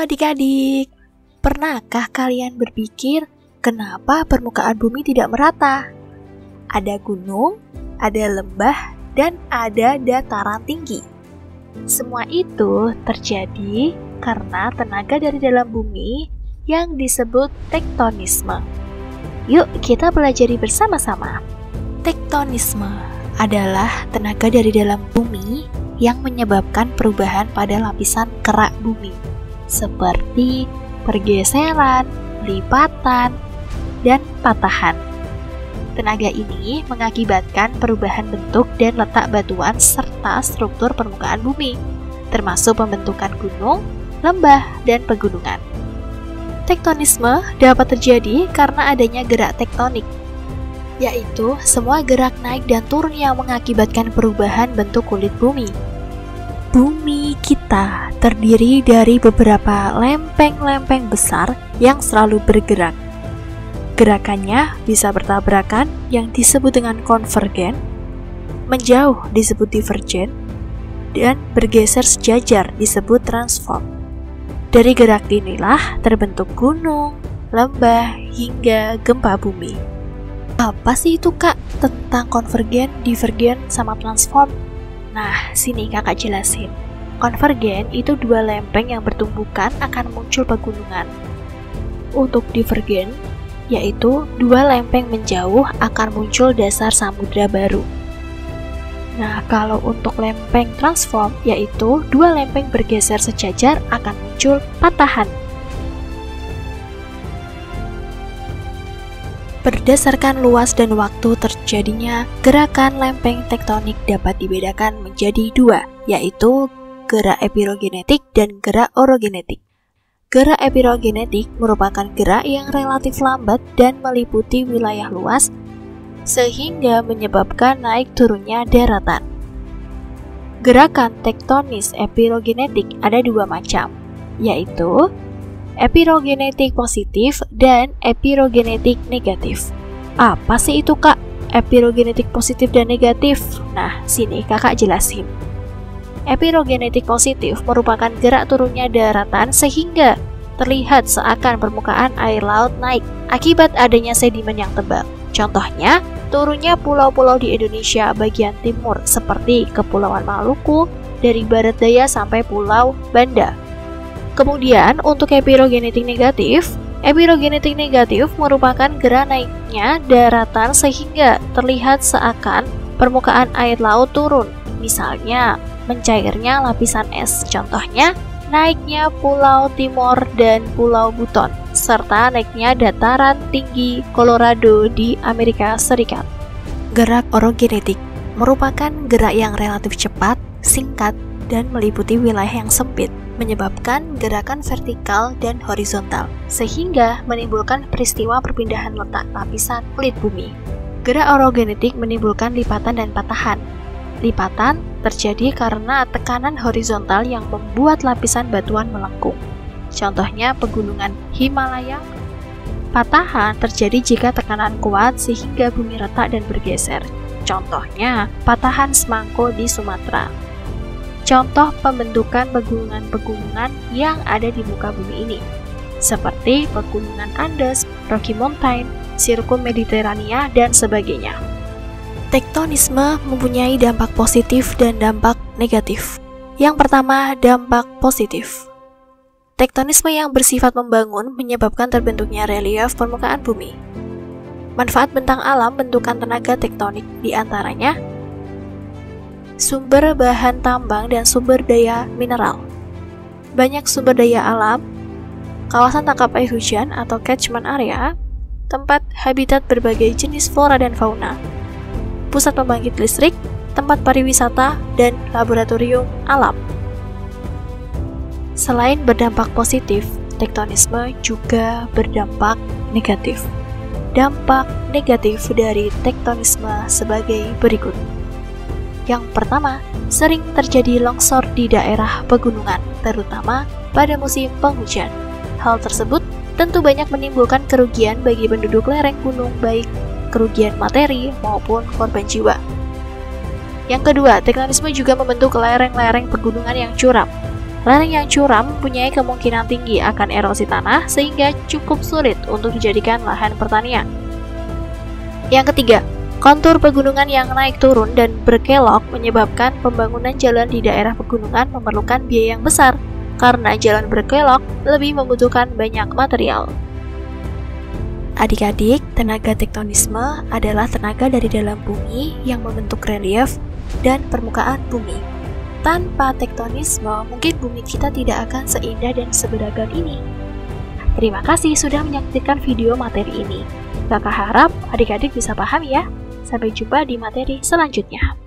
adik-adik, pernahkah kalian berpikir kenapa permukaan bumi tidak merata? Ada gunung, ada lembah, dan ada dataran tinggi. Semua itu terjadi karena tenaga dari dalam bumi yang disebut tektonisme. Yuk kita pelajari bersama-sama. Tektonisme adalah tenaga dari dalam bumi yang menyebabkan perubahan pada lapisan kerak bumi, seperti pergeseran, lipatan, dan patahan. Tenaga ini mengakibatkan perubahan bentuk dan letak batuan serta struktur permukaan bumi, termasuk pembentukan gunung, lembah, dan pegunungan. Tektonisme dapat terjadi karena adanya gerak tektonik, yaitu semua gerak naik dan turun yang mengakibatkan perubahan bentuk kulit bumi. Bumi kita terdiri dari beberapa lempeng-lempeng besar yang selalu bergerak. Gerakannya bisa bertabrakan yang disebut dengan konvergen, menjauh disebut divergen, dan bergeser sejajar disebut transform. Dari gerak inilah terbentuk gunung, lembah, hingga gempa bumi. Apa sih itu kak tentang konvergen, divergen, sama transform? Nah, sini kakak jelasin. Konvergen itu dua lempeng yang bertumbukan akan muncul pegunungan. Untuk divergen, yaitu dua lempeng menjauh akan muncul dasar samudra baru. Nah, kalau untuk lempeng transform, yaitu dua lempeng bergeser sejajar akan muncul patahan. Berdasarkan luas dan waktu terjadinya gerakan lempeng tektonik dapat dibedakan menjadi dua, yaitu gerak epirogenetik dan gerak orogenetik. Gerak epirogenetik merupakan gerak yang relatif lambat dan meliputi wilayah luas, sehingga menyebabkan naik turunnya daratan. Gerakan tektonis epirogenetik ada dua macam, yaitu epirogenetik positif dan epirogenetik negatif. Apa sih itu kak? Epirogenetik positif dan negatif? Nah, sini kakak jelasin. Epirogenetik positif merupakan gerak turunnya daratan sehingga terlihat seakan permukaan air laut naik akibat adanya sedimen yang tebal. Contohnya, turunnya pulau-pulau di Indonesia bagian timur seperti Kepulauan Maluku dari barat daya sampai Pulau Banda. Kemudian untuk epirogenetik negatif merupakan gerak naiknya daratan sehingga terlihat seakan permukaan air laut turun. Misalnya, mencairnya lapisan es. Contohnya, naiknya Pulau Timor dan Pulau Buton, serta naiknya dataran tinggi Colorado di Amerika Serikat. Gerak orogenetik merupakan gerak yang relatif cepat, singkat, dan meliputi wilayah yang sempit, menyebabkan gerakan vertikal dan horizontal, sehingga menimbulkan peristiwa perpindahan letak lapisan kulit bumi. Gerak orogenetik menimbulkan lipatan dan patahan. Lipatan terjadi karena tekanan horizontal yang membuat lapisan batuan melengkung. Contohnya pegunungan Himalaya. Patahan terjadi jika tekanan kuat sehingga bumi retak dan bergeser. Contohnya patahan Semangko di Sumatera. Contoh pembentukan pegunungan-pegunungan yang ada di muka bumi ini, seperti pegunungan Andes, Rocky Mountain, Sirkum Mediterania, dan sebagainya. Tektonisme mempunyai dampak positif dan dampak negatif. Yang pertama, dampak positif. Tektonisme yang bersifat membangun menyebabkan terbentuknya relief permukaan bumi. Manfaat bentang alam bentukan tenaga tektonik diantaranya sumber bahan tambang dan sumber daya mineral. Banyak sumber daya alam, kawasan tangkap air hujan atau catchment area, tempat habitat berbagai jenis flora dan fauna, pusat pembangkit listrik, tempat pariwisata, dan laboratorium alam. Selain berdampak positif, tektonisme juga berdampak negatif. Dampak negatif dari tektonisme sebagai berikut. Yang pertama, sering terjadi longsor di daerah pegunungan, terutama pada musim penghujan. Hal tersebut tentu banyak menimbulkan kerugian bagi penduduk lereng gunung, baik kerugian materi maupun korban jiwa. Yang kedua, tektonisme juga membentuk lereng-lereng pegunungan yang curam. Lereng yang curam mempunyai kemungkinan tinggi akan erosi tanah sehingga cukup sulit untuk dijadikan lahan pertanian. Yang ketiga, kontur pegunungan yang naik turun dan berkelok menyebabkan pembangunan jalan di daerah pegunungan memerlukan biaya yang besar karena jalan berkelok lebih membutuhkan banyak material. Adik-adik, tenaga tektonisme adalah tenaga dari dalam bumi yang membentuk relief dan permukaan bumi. Tanpa tektonisme, mungkin bumi kita tidak akan seindah dan seberagam ini. Terima kasih sudah menyaksikan video materi ini. Kakak harap adik-adik bisa paham ya. Sampai jumpa di materi selanjutnya.